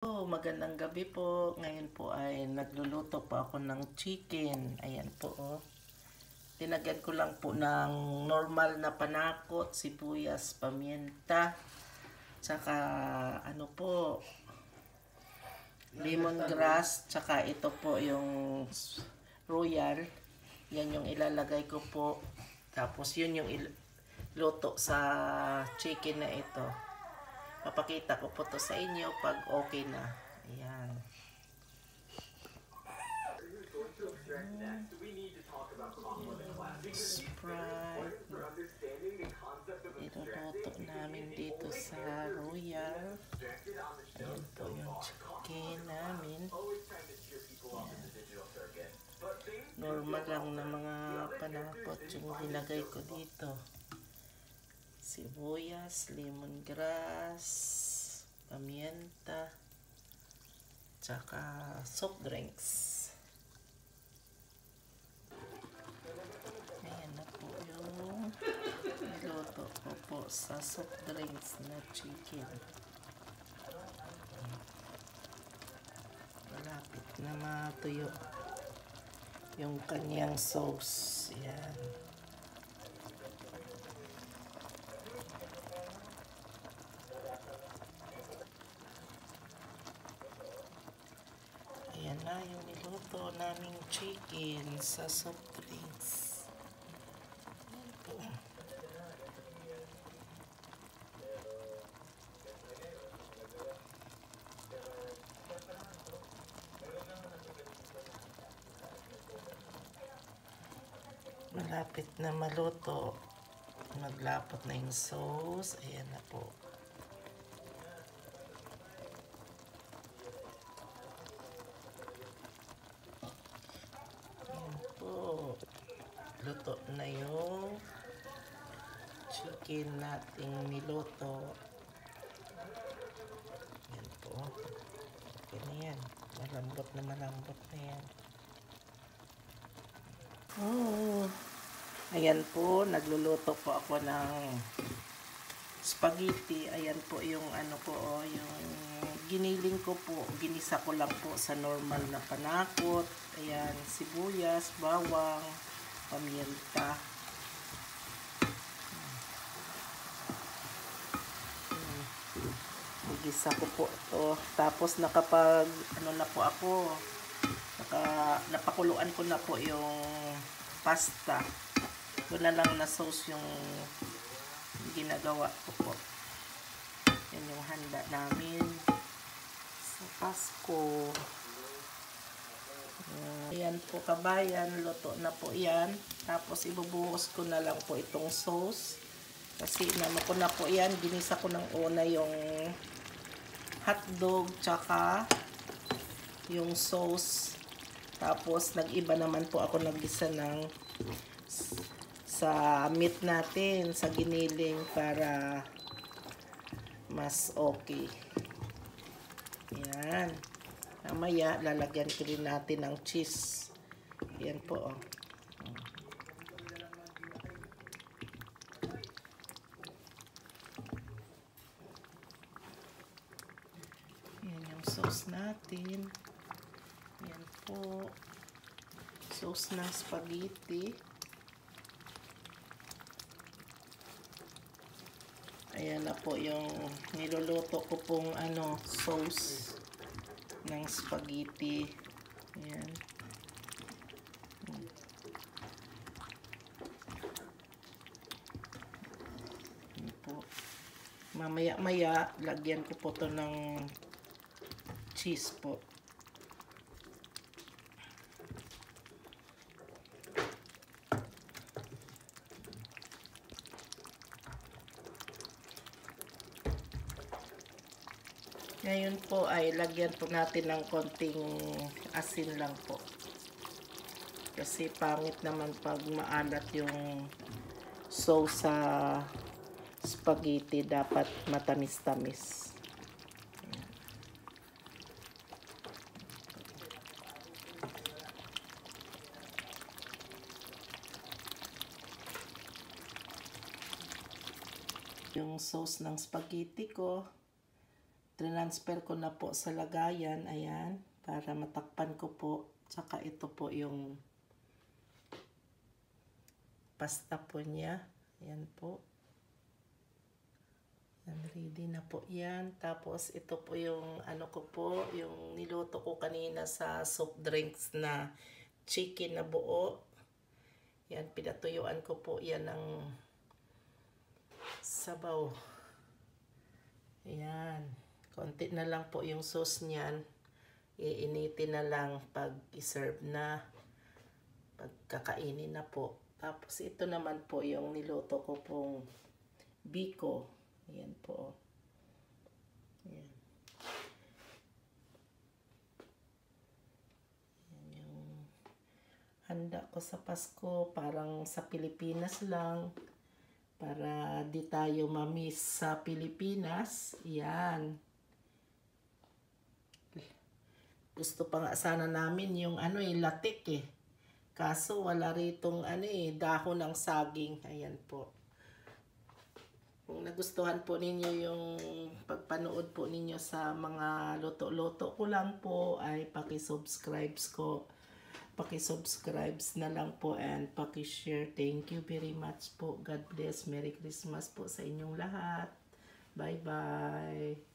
Magandang gabi po. Ngayon po ay nagluluto po ako ng chicken. Ayan po oh. Tinagyan ko lang po ng normal na panakot, sibuyas, paminta, tsaka ano po, lemongrass, tsaka ito po yung royal. Yan yung ilalagay ko po. Tapos yun yung luto sa chicken na ito. Papakita ko po to sa inyo pag okay na. Ayan. Sprite. Iluluto namin dito sa Royal. Ayan po yung chicken namin. Ayan. Normal lang na mga panakot yung nilagay ko dito. Sibuyas, lemongrass, paminta, tsaka soft drinks. Ayan na po yung niluto ko po sa soft drinks na chicken. Malapit na matuyo yung kanyang sauce. Ayan. Ayan na yung niluto naming chicken sa soft drinks. Ayan po. Malapit na maluto. Maglapot na yung sauce. Ayan na po. Luto na yung chicken nating niluto. Yan po. Okay na yan. Malambot na yan. Ayan po. Nagluluto po ako ng spaghetti. Ayan po yung ano po, yung giniling ko po. Ginisa ko lang po sa normal na panakot. Ayan, sibuyas, bawang, paminta. Igisa ko po ito. Tapos nakapag ano na po ako, napakuluan ko na po yung pasta. Doon na lang na sauce yung ginagawa ko po. Yan yung handa namin sa Pasko. Ayan po kabayan, luto na po yan. Tapos ibubuhos ko na lang po itong sauce. Kasi inano ko na po yan, ginisa ko ng una yung hotdog tsaka yung sauce. Tapos nag-iba naman po ako naggisa ng sa meat natin, sa giniling para mas okay. Ayan. Mamaya, lalagyan ko rin natin ng cheese. Ayan po, oh. Ayan yung sauce natin. Ayan po. Sauce ng spaghetti. Ayan na po yung niluluto ko pong sauce ng spaghetti. Ayan. Ayan po. Mamaya-maya, lagyan ko po to ng cheese po. Ngayon po ay lagyan po natin ng konting asin lang po. Kasi pangit naman pag maalat yung sauce sa spaghetti, dapat matamis-tamis. Yung sauce ng spaghetti ko. Transfer ko na po sa lagayan. Ayan. Para matakpan ko po. Tsaka ito po yung pasta po niya. Ayan po. Ayan, ready na po yan. Tapos ito po yung ano ko po, yung niluto ko kanina sa soft drinks na chicken na buo. Yan, pinatuyuan ko po yan ng sabaw. Ayan. Konti na lang po yung sauce niyan. Iinitin na lang pag i-serve na. Pagkakainin na po. Tapos ito naman po yung niluto ko pong biko. Ayan po. Ayan. Ayan yung handa ko sa Pasko. Parang sa Pilipinas lang. Para di tayo mamiss sa Pilipinas. Ayan. Gusto pa nga sana namin yung latik eh. Kaso wala ritong dahon ng saging. Ayan po. Kung nagustuhan po ninyo yung pagpanood po ninyo sa mga luto-luto ko lang po ay paki-subscribe na lang po and paki-share. Thank you very much po. God bless. Merry Christmas po sa inyong lahat. Bye-bye.